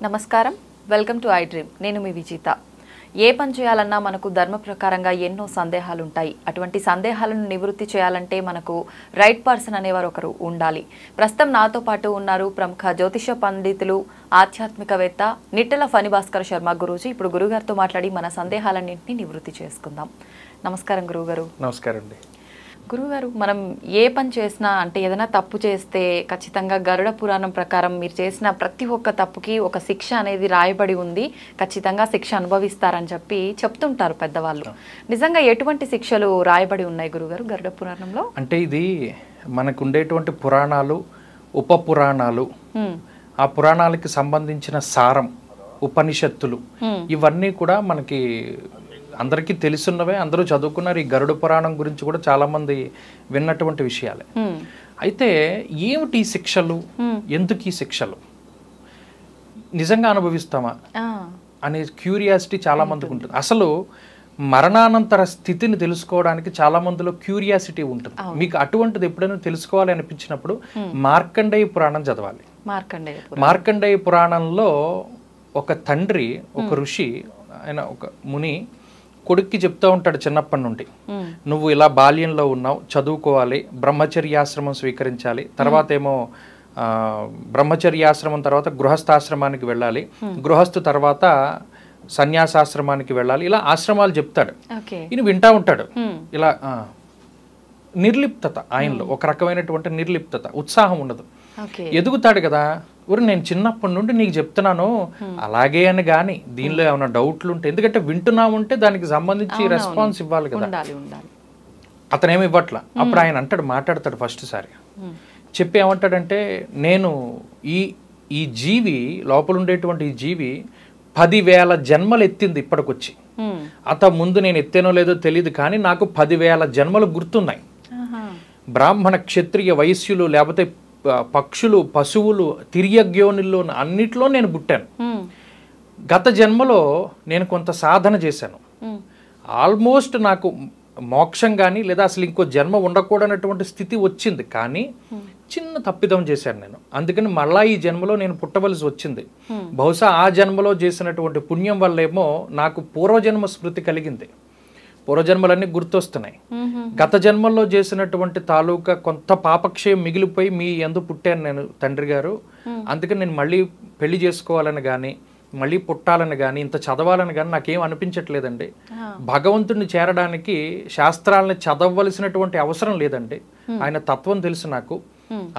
నమస్కారం, welcome to I dream. నేను మీ విజిత. ఏ పని చేయాలన్నా మనకు ధర్మ ప్రకారంగా ఎన్నో సందేహాలు ఉంటాయి. అటువంటి సందేహాలను నివృత్తి చేయాలంటే మనకు రైట్ పర్సన్ అనేవారు ఒకరు ఉండాలి. ప్రస్తుతం నాతో పాటు ఉన్నారు ప్రముఖ జ్యోతిష పండితులు, ఆధ్యాత్మికవేత్త నిట్టెల ఫణిభాస్కర్ శర్మ గురూజీ. ఇప్పుడు గురుగారితో మాట్లాడి మన సందేహాలన్నింటినీ నివృత్తి చేసుకుందాం. నమస్కారం గురువుగారు. నమస్కారం అండి. గురుగారు, మనం ఏ పని చేసినా అంటే ఏదైనా తప్పు చేస్తే ఖచ్చితంగా గరుడ పురాణం ప్రకారం మీరు చేసిన ప్రతి ఒక్క తప్పుకి ఒక శిక్ష అనేది రాయబడి ఉంది, ఖచ్చితంగా శిక్ష అనుభవిస్తారని చెప్పి చెప్తుంటారు పెద్దవాళ్ళు. నిజంగా ఎటువంటి శిక్షలు రాయబడి ఉన్నాయి గురుగారు గరుడ పురాణంలో? అంటే ఇది మనకు ఉండేటువంటి పురాణాలు, ఉప పురాణాలు, ఆ పురాణాలకి సంబంధించిన సారం, ఉపనిషత్తులు, ఇవన్నీ కూడా మనకి అందరికీ తెలుసున్నవే, అందరూ చదువుకున్నారు. ఈ గరుడ పురాణం గురించి కూడా చాలా మంది విన్నటువంటి విషయాలే. అయితే ఏమిటి ఈ శిక్షలు, ఎందుకు ఈ శిక్షలు, నిజంగా అనుభవిస్తామా అనే క్యూరియాసిటీ చాలా మందికి ఉంటుంది. అసలు మరణానంతర స్థితిని తెలుసుకోవడానికి చాలా మందిలో క్యూరియాసిటీ ఉంటుంది. మీకు అటువంటిది ఎప్పుడైనా తెలుసుకోవాలి అనిపించినప్పుడు మార్కండేయ పురాణం చదవాలి. మార్కండేయ పురాణంలో ఒక తండ్రి, ఒక ఋషి, ఆయన ఒక ముని కొడుక్కి చెప్తూ ఉంటాడు చిన్నప్పటి నుండి, నువ్వు ఇలా బాల్యంలో ఉన్నావు, చదువుకోవాలి, బ్రహ్మచర్యాశ్రమం స్వీకరించాలి, తర్వాత ఏమో బ్రహ్మచర్యాశ్రమం తర్వాత గృహస్థాశ్రమానికి వెళ్ళాలి, గృహస్థు తర్వాత సన్యాసాశ్రమానికి వెళ్ళాలి, ఇలా ఆశ్రమాలు చెప్తాడు. ఈయన వింటా ఉంటాడు. ఇలా నిర్లిప్తత ఆయనలో, ఒక రకమైనటువంటి నిర్లిప్తత, ఉత్సాహం ఉండదు. ఎదుగుతాడు కదా, ఊరు నేను చిన్నప్పటి నుండి నీకు చెప్తున్నాను అలాగే అని, కానీ దీనిలో ఏమైనా డౌట్లు ఉంటే, ఎందుకంటే వింటున్నామంటే దానికి సంబంధించి రెస్పాన్స్ ఇవ్వాలి కదా, అతనేమి ఇవ్వట్లా. అప్పుడు ఆయన అంటాడు, మాట్లాడతాడు ఫస్ట్ సారి చెప్పి ఏమంటాడంటే, నేను ఈ జీవి లోపల ఉండేటువంటి ఈ జీవి 10,000 జన్మలు ఎత్తింది ఇప్పటికొచ్చి. ముందు నేను ఎత్తేనో లేదో తెలియదు, కానీ నాకు 10,000 జన్మలు గుర్తున్నాయి. బ్రాహ్మణ, క్షత్రియ, వైశ్యులు, లేకపోతే పక్షులు, పశువులు, తిర్యగ్యోనిల్లో అన్నిట్లో నేను పుట్టాను. గత జన్మలో నేను కొంత సాధన చేశాను, ఆల్మోస్ట్ నాకు మోక్షం కానీ లేదా అసలు ఇంకో జన్మ ఉండకూడనటువంటి స్థితి వచ్చింది, కానీ చిన్న తప్పిదం చేశాను నేను. అందుకని మళ్ళా ఈ జన్మలో నేను పుట్టవలసి వచ్చింది. బహుశా ఆ జన్మలో చేసినటువంటి పుణ్యం వల్లేమో నాకు పూర్వజన్మ స్మృతి కలిగింది, పూర్వజన్మలన్నీ గుర్తొస్తున్నాయి. గత జన్మల్లో చేసినటువంటి తాలూకా కొంత పాపక్షయం మిగిలిపోయి మీ యందు పుట్టాను నేను తండ్రి గారు. అందుకని నేను మళ్ళీ పెళ్లి చేసుకోవాలని కానీ, మళ్ళీ పుట్టాలని కానీ, ఇంత చదవాలని కానీ నాకేం అనిపించట్లేదండి. భగవంతుడిని చేరడానికి శాస్త్రాలని చదవలసినటువంటి అవసరం లేదండి, ఆయన తత్వం తెలుసు నాకు,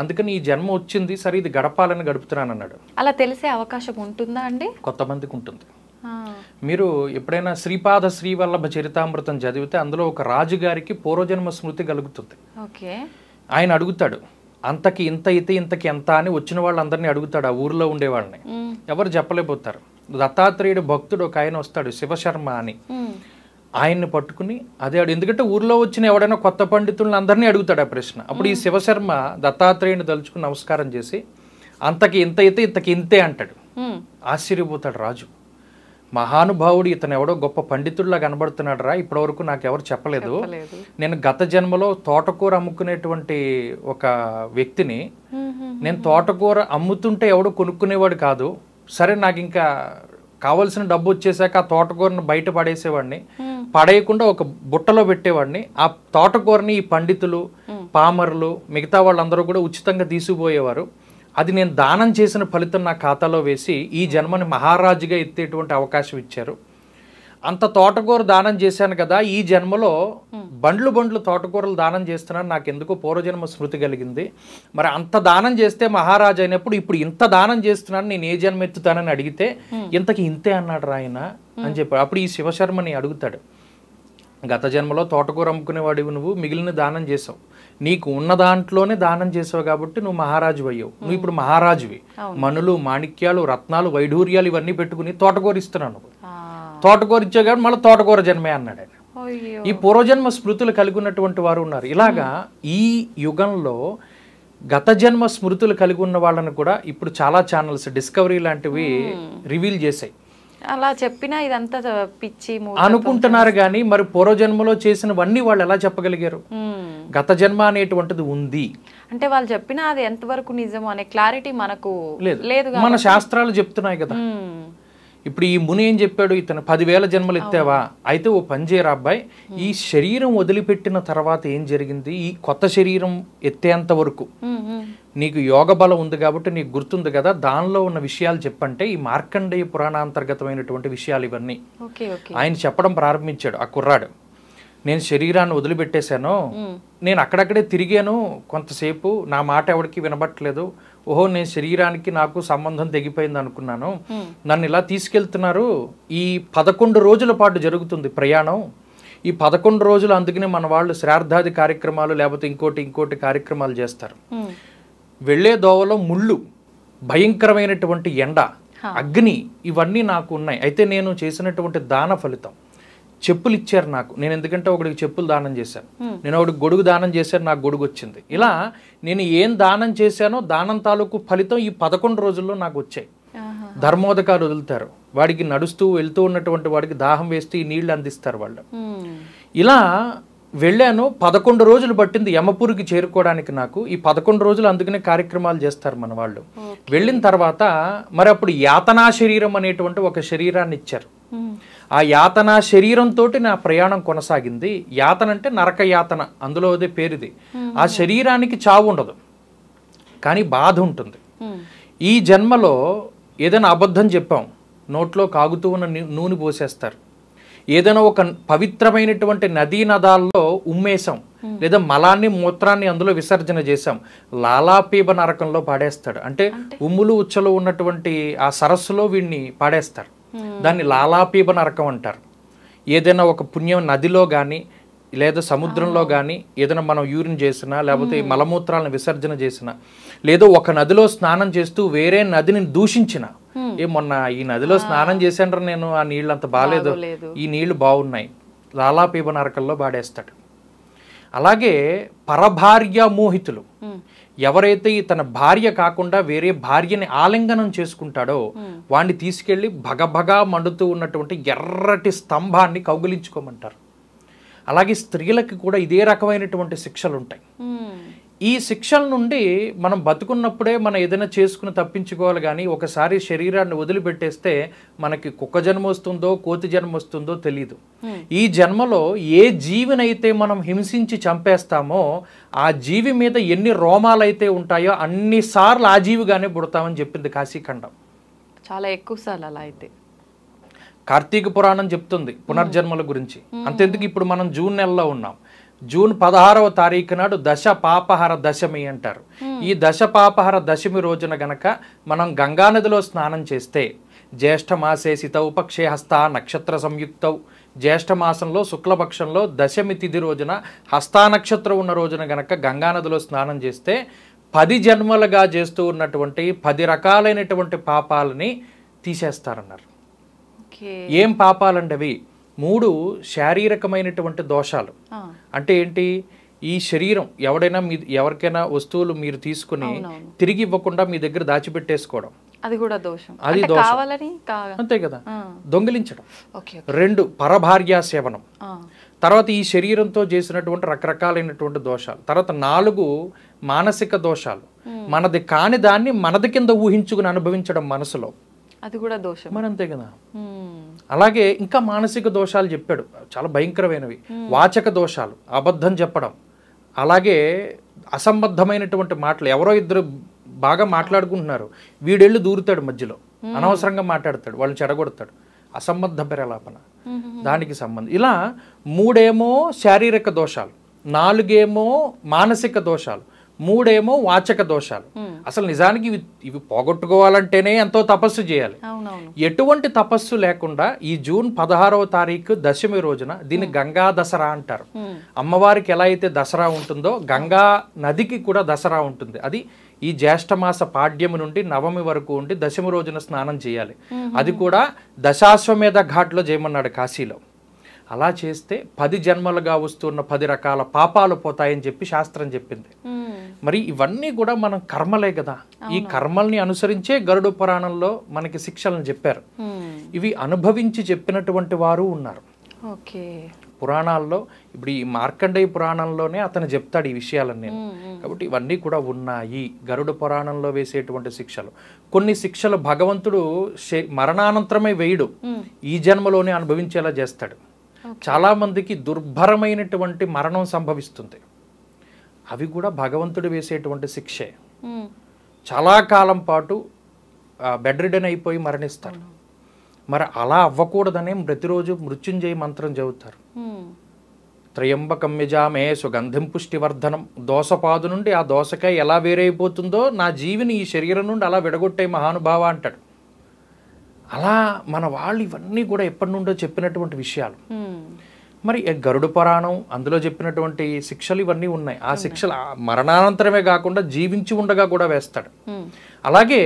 అందుకని ఈ జన్మ వచ్చింది, సరే ఇది గడపాలని గడుపుతున్నాను అన్నాడు. అలా తెలిసే అవకాశం ఉంటుందా అండి? కొంతమందికి ఉంటుంది. మీరు ఎప్పుడైనా శ్రీపాద శ్రీవల్లభ చరితామృతం చదివితే అందులో ఒక రాజుగారికి పూర్వజన్మ స్మృతి కలుగుతుంది. ఆయన అడుగుతాడు, అంతకి ఇంత అయితే ఇంతకి ఎంత అని వచ్చిన వాళ్ళందరినీ అడుగుతాడు, ఆ ఊర్లో ఉండే వాళ్ళని. ఎవరు చెప్పలేకపోతారు. దత్తాత్రేయుడు భక్తుడు ఒక ఆయన వస్తాడు, శివశర్మ అని, ఆయన్ని పట్టుకుని అదే ఎందుకంటే ఊర్లో వచ్చిన ఎవడైనా కొత్త పండితులను అందరినీ అడుగుతాడు ఆ ప్రశ్న. అప్పుడు ఈ శివశర్మ దత్తాత్రేయుని తలుచుకుని నమస్కారం చేసి, అంతకి ఇంత అయితే ఇంతకి ఇంతే అంటాడు. ఆశ్చర్యపోతాడు రాజు, మహానుభావుడు, ఇతను ఎవడో గొప్ప పండితుడిలా కనబడుతున్నాడు రా, ఇప్పటివరకు నాకెవరు చెప్పలేదు. నేను గత జన్మలో తోటకూర అమ్ముకునేటువంటి ఒక వ్యక్తిని, నేను తోటకూర అమ్ముతుంటే ఎవడో కొనుక్కునేవాడు కాదు, సరే నాకు ఇంకా కావలసిన డబ్బు వచ్చేసాక ఆ తోటకూరను బయట పడేసేవాడిని, పడేయకుండా ఒక బుట్టలో పెట్టేవాడిని. ఆ తోటకూరని ఈ పండితులు, పామరులు, మిగతా వాళ్ళందరూ కూడా ఉచితంగా తీసుకుపోయేవారు. అది నేను దానం చేసిన ఫలితం నా ఖాతాలో వేసి ఈ జన్మని మహారాజుగా ఎత్తేటువంటి అవకాశం ఇచ్చారు. అంత తోటకూర దానం చేశాను కదా, ఈ జన్మలో బండ్లు తోటకూరలు దానం చేస్తున్నాను, నాకు ఎందుకో పూర్వజన్మ స్మృతి కలిగింది. మరి అంత దానం చేస్తే మహారాజు అయినప్పుడు ఇప్పుడు ఇంత దానం చేస్తున్నాను, నేను ఏ జన్మ ఎత్తుతానని అడిగితే ఇంతకి ఇంతే అన్నాడు రాయన అని చెప్పాడు. అప్పుడు ఈ శివశర్మని అడుగుతాడు, గత జన్మలో తోటకూర అమ్ముకునేవాడివి నువ్వు, మిగిలిన దానం చేసావు, నీకు ఉన్న దాంట్లోనే దానం చేసావు కాబట్టి నువ్వు మహారాజు అయ్యావు. నువ్వు ఇప్పుడు మహారాజువి, మణులు, మాణిక్యాలు, రత్నాలు, వైఢూర్యాలు ఇవన్నీ పెట్టుకుని తోటకూర ఇస్తున్నావు. తోటకూర ఇచ్చావు కాబట్టి మళ్ళీ తోటకూర జన్మే అన్నాడు ఆయన. ఈ పూర్వజన్మ స్మృతులు కలిగి ఉన్నటువంటి వారు ఉన్నారు. ఇలాగా ఈ యుగంలో గత జన్మ స్మృతులు కలిగి ఉన్న వాళ్ళని కూడా ఇప్పుడు చాలా ఛానల్స్, డిస్కవరీ లాంటివి రివీల్ చేశాయి. అలా చెప్పినా ఇదంతా పిచ్చి అనుకుంటున్నారు కానీ మరి పూర్వజన్మలో చేసినవన్నీ వాళ్ళు ఎలా చెప్పగలిగారు? గత జన్మ అనేటువంటిది ఉంది అంటే వాళ్ళు చెప్పినా అది ఎంతవరకు నిజమో అనే క్లారిటీ మనకు లేదు. మన శాస్త్రాలు చెప్తున్నాయి కదా. ఇప్పుడు ఈ ముని ఏం చెప్పాడు, ఇతను 10,000 జన్మలు ఎత్తావా, అయితే ఓ పని చేయరా అబ్బాయి, ఈ శరీరం వదిలిపెట్టిన తర్వాత ఏం జరిగింది, ఈ కొత్త శరీరం ఎత్తేంత వరకు నీకు యోగ బలం ఉంది కాబట్టి నీకు గుర్తుంది కదా, దానిలో ఉన్న విషయాలు చెప్పంటే ఈ మార్కండేయ పురాణాంతర్గతమైనటువంటి విషయాలు ఇవన్నీ ఆయన చెప్పడం ప్రారంభించాడు. ఆ కుర్రాడు, నేను శరీరాన్ని వదిలిపెట్టేశాను, నేను అక్కడక్కడే తిరిగాను కొంతసేపు, నా మాట ఎవరికి వినబట్టలేదు, ఓహో నేను శరీరానికి నాకు సంబంధం తెగిపోయింది అనుకున్నాను, నన్ను ఇలా తీసుకెళ్తున్నారు, ఈ 11 రోజుల పాటు జరుగుతుంది ప్రయాణం, ఈ 11 రోజులు అందుకనే మన వాళ్ళు శ్రాద్ధాది కార్యక్రమాలు లేకపోతే ఇంకోటి కార్యక్రమాలు చేస్తారు. వెళ్ళే దోవలో ముళ్ళు, భయంకరమైనటువంటి ఎండ, అగ్ని, ఇవన్నీ నాకు ఉన్నాయి. అయితే నేను చేసినటువంటి దాన ఫలితం చెప్పులు ఇచ్చారు నాకు, నేను ఎందుకంటే ఒకడికి చెప్పులు దానం చేశాను, నేను ఒకడికి గొడుగు దానం చేశాను, నాకు గొడుగు వచ్చింది. ఇలా నేను ఏం దానం చేశానో దానం తాలూకు ఫలితం ఈ 11 రోజుల్లో నాకు వచ్చాయి. ధర్మోదకాలు వదులుతారు, వాడికి నడుస్తూ వెళ్తూ ఉన్నటువంటి వాడికి దాహం వేస్తూ ఈ నీళ్లు అందిస్తారు వాళ్ళు. ఇలా వెళ్ళాను, 11 రోజులు పట్టింది యమపురికి చేరుకోవడానికి నాకు. ఈ 11 రోజులు అందుకనే కార్యక్రమాలు చేస్తారు మన వాళ్ళు. వెళ్ళిన తర్వాత మరి అప్పుడు యాతనా శరీరం అనేటువంటి ఒక శరీరాన్ని ఇచ్చారు. ఆ యాతనా శరీరంతో నా ప్రయాణం కొనసాగింది. యాతన అంటే నరక యాతన, అందులో అదే పేరుది. ఆ శరీరానికి చావు ఉండదు కానీ బాధ ఉంటుంది. ఈ జన్మలో ఏదైనా అబద్ధం చెప్పాం, నోట్లో కాగుతూ ఉన్న నూనె పోసేస్తారు. ఏదైనా ఒక పవిత్రమైనటువంటి నదీ నదాల్లో ఉమ్మేశాం, లేదా మలాన్ని మూత్రాన్ని అందులో విసర్జన చేశాం, లాలాపీబ నరకంలో పాడేస్తాడు. అంటే ఉమ్ములు ఉచ్చలు ఉన్నటువంటి ఆ సరస్సులో వీడిని పాడేస్తారు. దాన్ని లాలాపీబ నరకం అంటారు. ఏదైనా ఒక పుణ్యం నదిలో కానీ లేదా సముద్రంలో కానీ ఏదైనా మనం యూరిన్ చేసినా లేకపోతే మలమూత్రాలను విసర్జన చేసినా, లేదా ఒక నదిలో స్నానం చేస్తూ వేరే నదిని దూషించిన, మొన్న ఈ నదిలో స్నానం చేశాను నేను, ఆ నీళ్ళు అంత బాగాలేదు, ఈ నీళ్లు బాగున్నాయి, లాలాపీబ నరకల్లో పాడేస్తాడు. అలాగే పరభార్య మోహితులు, ఎవరైతే తన భార్య కాకుండా వేరే భార్యని ఆలింగనం చేసుకుంటాడో వాడిని తీసుకెళ్లి భగభగా మండుతూ ఉన్నటువంటి ఎర్రటి స్తంభాన్ని కౌగిలించుకోమంటారు. అలాగే స్త్రీలకి కూడా ఇదే రకమైనటువంటి శిక్షలు ఉంటాయి. ఈ శిక్షల నుండి మనం బతుకున్నప్పుడే మనం ఏదైనా చేసుకుని తప్పించుకోవాలి కానీ ఒకసారి శరీరాన్ని వదిలిపెట్టేస్తే మనకి కుక్క జన్మ వస్తుందో కోతి జన్మ వస్తుందో తెలియదు. ఈ జన్మలో ఏ జీవినైతే మనం హింసించి చంపేస్తామో ఆ జీవి మీద ఎన్ని రోమాలైతే ఉంటాయో అన్నిసార్లు ఆ జీవిగానే పుడతామని చెప్పింది కాశీఖండం. చాలా ఎక్కువ సార్లు అలా అయితే కార్తీక పురాణం చెప్తుంది పునర్జన్మల గురించి. అంతెందుకు ఇప్పుడు మనం జూన్ నెలలో ఉన్నాం. జూన్ 16వ తారీఖు నాడు దశ పాపహర దశమి అంటారు. ఈ దశ పాపహర దశమి రోజున గనక మనం గంగానదిలో స్నానం చేస్తే, జ్యేష్ఠమాసే సితౌ పక్షే హస్త నక్షత్ర సంయుక్తౌ, జ్యేష్ఠమాసంలో శుక్లపక్షంలో దశమి తిథి రోజున హస్తా నక్షత్రం ఉన్న రోజున గనక గంగానదిలో స్నానం చేస్తే 10 జన్మలుగా చేస్తూ ఉన్నటువంటి 10 రకాలైనటువంటి పాపాలని తీసేస్తారన్నారు. ఏం పాపాలండి అవి? 3 శారీరకమైనటువంటి దోషాలు. అంటే ఏంటి? ఈ శరీరం ఎవడైనా ఎవరికైనా వస్తువులు మీరు తీసుకుని తిరిగి ఇవ్వకుండా మీ దగ్గర దాచిపెట్టేసుకోవడం, అది కూడా దోషం. అది దోషం, అంతే కదా. దొంగిలించడం. 2 పరభార్యా సేవనం. తర్వాత ఈ శరీరంతో చేసినటువంటి రకరకాలైనటువంటి దోషాలు. తర్వాత 4 మానసిక దోషాలు. మనది కాని దాన్ని మనది కింద ఊహించుకుని అనుభవించడం మనసులో, అది కూడా దోషం. మరి అంతే కదా. అలాగే ఇంకా మానసిక దోషాలు చెప్పాడు, చాలా భయంకరమైనవి. వాచక దోషాలు, అబద్ధం చెప్పడం, అలాగే అసంబద్ధమైనటువంటి మాటలు. ఎవరో ఇద్దరు బాగా మాట్లాడుకుంటున్నారు, వీడెళ్ళు దూరుతాడు మధ్యలో, అనవసరంగా మాట్లాడతాడు, వాళ్ళని చెడగొడతాడు, అసంబద్ధ ప్రలాపన, దానికి సంబంధం. ఇలా 3 శారీరక దోషాలు, 4 మానసిక దోషాలు, 3 వాచక దోషాలు. అసలు నిజానికి ఇవి పోగొట్టుకోవాలంటేనే ఎంతో తపస్సు చేయాలి. ఎటువంటి తపస్సు లేకుండా ఈ జూన్ 16వ తారీఖు దశమి రోజున దీన్ని గంగా దసరా అంటారు. అమ్మవారికి ఎలా అయితే దసరా ఉంటుందో గంగా నదికి కూడా దసరా ఉంటుంది. అది ఈ జ్యేష్ఠమాస పాడ్యమి నుండి నవమి వరకు ఉండి దశమి రోజున స్నానం చేయాలి. అది కూడా దశాశ్వమేధ ఘాట్లో చేయమన్నాడు కాశీలో. అలా చేస్తే 10 జన్మలుగా వస్తున్న 10 రకాల పాపాలు పోతాయని చెప్పి శాస్త్రం చెప్పింది. మరి ఇవన్నీ కూడా మనం కర్మలే కదా. ఈ కర్మల్ని అనుసరించే గరుడ పురాణంలో మనకి శిక్షలను చెప్పారు. ఇవి అనుభవించి చెప్పినటువంటి వారు ఉన్నారు. ఓకే. పురాణాల్లో ఇప్పుడు ఈ మార్కండేయ పురాణంలోనే అతను చెప్తాడు ఈ విషయాలన్నీ. కాబట్టి ఇవన్నీ కూడా ఉన్నాయి. గరుడ పురాణంలో వేసేటువంటి శిక్షలు, కొన్ని శిక్షలు భగవంతుడు మరణానంతరమే వేయడు, ఈ జన్మలోనే అనుభవించేలా చేస్తాడు. చాలా మందికి దుర్భరమైనటువంటి మరణం సంభవిస్తుంది, అవి కూడా భగవంతుడు వేసేటువంటి శిక్షే. చాలా కాలం పాటు బెడ్ రిడన్ అయిపోయి మరణిస్తారు. మరి అలా అవ్వకూడదనే ప్రతిరోజు మృత్యుంజయ మంత్రం చదువుతారు. త్రయంబకం యజామే సుగంధిం పుష్టివర్ధనం. దోసపాదు నుండి ఆ దోసకాయ ఎలా వేరైపోతుందో నా జీవిని ఈ శరీరం నుండి అలా విడగొట్టే మహానుభావ అంటాడు. అలా మన వాళ్ళు ఇవన్నీ కూడా ఎప్పటి నుండో చెప్పినటువంటి విషయాలు. మరి గరుడ పురాణం అందులో చెప్పినటువంటి శిక్షలు ఇవన్నీ ఉన్నాయి. ఆ శిక్షలు మరణానంతరమే కాకుండా జీవించి ఉండగా కూడా వేస్తాడు. అలాగే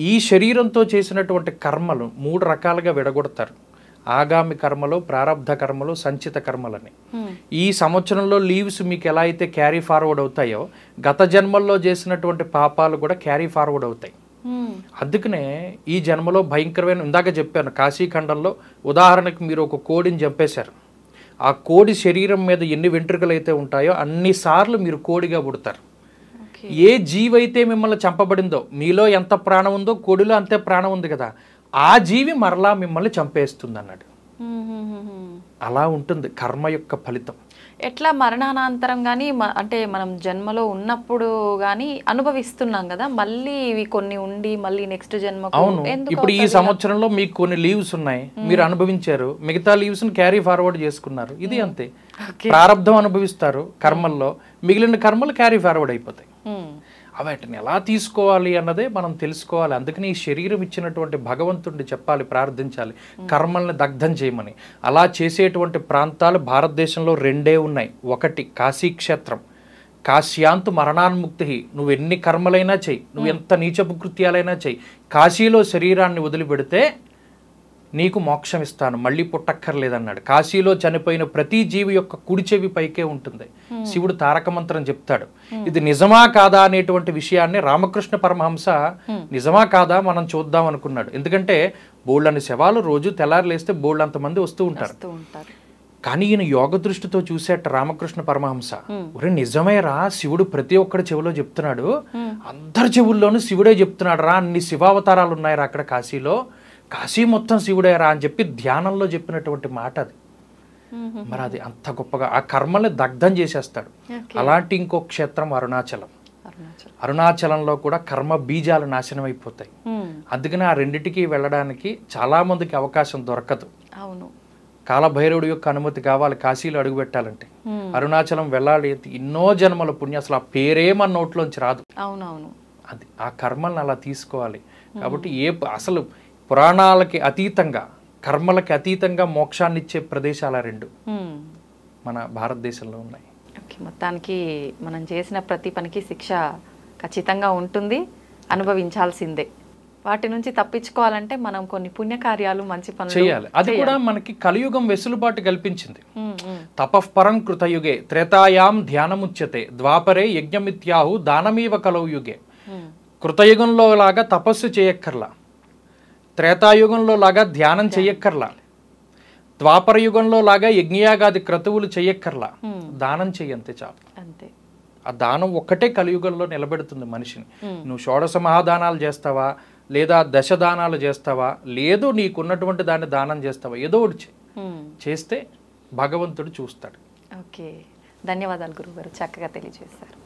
ఈ శరీరంతో చేసినటువంటి కర్మలు 3 రకాలుగా విడగొడతారు. ఆగామి కర్మలు, ప్రారబ్ధ కర్మలు, సంచిత కర్మలని. ఈ సంవత్సరంలో లీవ్స్ మీకు ఎలా అయితే క్యారీ ఫార్వర్డ్ అవుతాయో, గత జన్మల్లో చేసినటువంటి పాపాలు కూడా క్యారీ ఫార్వర్డ్ అవుతాయి. అందుకనే ఈ జన్మలో భయంకరమైన, ఇందాక చెప్పాను కాశీఖండంలో ఉదాహరణకు మీరు ఒక కోడిని చంపేశారు. ఆ కోడి శరీరం మీద ఎన్ని వెంట్రుకలు అయితే ఉంటాయో అన్నిసార్లు మీరు కోడిగా పుడతారు. ఏ జీవైతే మిమ్మల్ని చంపబడిందో, మీలో ఎంత ప్రాణం ఉందో కోడిలో అంతే ప్రాణం ఉంది కదా, ఆ జీవి మరలా మిమ్మల్ని చంపేస్తుంది అన్నాడు. అలా ఉంటుంది కర్మ యొక్క ఫలితం. ఎట్లా మరణానంతరం కానీ అంటే మనం జన్మలో ఉన్నప్పుడు కానీ అనుభవిస్తున్నాం కదా, మళ్ళీ ఇవి కొన్ని ఉండి మళ్ళీ నెక్స్ట్ జన్మ. అవును, ఇప్పుడు ఈ సంవత్సరంలో మీకు కొన్ని లీవ్స్ ఉన్నాయి, మీరు అనుభవించారు, మిగతా లీవ్స్ ని క్యారీ ఫార్వర్డ్ చేసుకున్నారు. ఇది అంతే, ప్రారంధం అనుభవిస్తారు కర్మల్లో, మిగిలిన కర్మలు క్యారీ ఫార్వర్డ్ అయిపోతాయి. వాటిని ఎలా తీసుకోవాలి అన్నదే మనం తెలుసుకోవాలి. అందుకని ఈ శరీరం ఇచ్చినటువంటి భగవంతుడిని చెప్పాలి, ప్రార్థించాలి కర్మల్ని దగ్ధం చేయమని. అలా చేసేటువంటి ప్రాంతాలు భారతదేశంలో 2 ఉన్నాయి. ఒకటి కాశీక్షేత్రం, కాశ్యాంతు మరణాన్ముక్తి. నువ్వు ఎన్ని కర్మలైనా చెయ్యి, నువ్వు ఎంత నీచపు కృత్యాలైనా చెయ్యి, కాశీలో శరీరాన్ని వదిలిపెడితే నీకు మోక్షం ఇస్తాను, మళ్ళీ పుట్టక్కర్లేదన్నాడు. కాశీలో చనిపోయిన ప్రతి జీవి యొక్క కుడి చెవి పైకే ఉంటుంది. శివుడు తారక మంత్రం చెప్తాడు. ఇది నిజమా కాదా అనేటువంటి విషయాన్ని రామకృష్ణ పరమహంస నిజమా కాదా మనం చూద్దాం అనుకున్నాడు. ఎందుకంటే బోళ్ళని శవాలు రోజు తెల్లారి లేస్తే బోళ్ళంత మంది వస్తూ ఉంటారు. కానీ ఈయన యోగ దృష్టితో చూసేట రామకృష్ణ పరమహంస, ఒరే నిజమేరా, శివుడు ప్రతి ఒక్కడి చెవిలో చెప్తున్నాడు, అందరి చెవుల్లోనూ శివుడే చెప్తున్నాడు రా, అన్ని శివావతారాలు ఉన్నాయిరా అక్కడ కాశీలో, కాశీ మొత్తం శివుడేరా అని చెప్పి ధ్యానంలో చెప్పినటువంటి మాట అది. మరి అది అంత గొప్పగా ఆ కర్మల్ని దగ్ధం చేసేస్తాడు. అలాంటి ఇంకో క్షేత్రం అరుణాచలం. అరుణాచలంలో కూడా కర్మ బీజాలు నాశనం అయిపోతాయి. అందుకని ఆ రెండిటికి వెళ్ళడానికి చాలా మందికి అవకాశం దొరకదు. కాలభైరవుడి యొక్క అనుమతి కావాలి కాశీలో అడుగు పెట్టాలంటే. అరుణాచలం వెళ్ళాలి, ఎన్నో జన్మల పుణ్యం, అసలు ఆ పేరే మన నోట్లోంచి రాదు. అది ఆ కర్మల్ని అలా తీసుకోవాలి. కాబట్టి అసలు పురాణాలకి అతీతంగా, కర్మలకి అతీతంగా మోక్షాన్ని ఇచ్చే ప్రదేశాల 2 మన భారతదేశంలో ఉన్నాయి. మొత్తానికి మనం చేసిన ప్రతి పనికి శిక్ష ఖచ్చితంగా ఉంటుంది, అనుభవించాల్సిందే. వాటి నుంచి తప్పించుకోవాలంటే మనం కొన్ని పుణ్యకార్యాలు, మంచి పనులు చేయాలి. అది కూడా మనకి కలియుగం వెసులుబాటు కల్పించింది. తపఃపరం కృతయుగే త్రేతాయాం ధ్యానముచ్యతే ద్వాపరే యజ్ఞమిత్యాహు దానమీవ కలౌ యుగే. కృతయుగంలో లాగా తపస్సు చేయక్కర్లా, త్రేతాయుగంలో లాగా ధ్యానం చెయ్యక్కర్లా, ద్వాపర యుగంలో లాగా యజ్ఞయాగాది క్రతువులు చెయ్యక్కర్లా, దానం చెయ్యంతే చాలు. ఆ దానం ఒక్కటే కలియుగంలో నిలబెడుతుంది మనిషిని. నువ్వు షోడశ మహాదానాలు చేస్తావా, లేదా దశదానాలు చేస్తావా, లేదు నీకున్నటువంటి దాన్ని దానం చేస్తావా, ఏదో ఒకటి చేస్తే భగవంతుడు చూస్తాడు. ధన్యవాదాలు గురుగారు, చక్కగా తెలియజేశారు.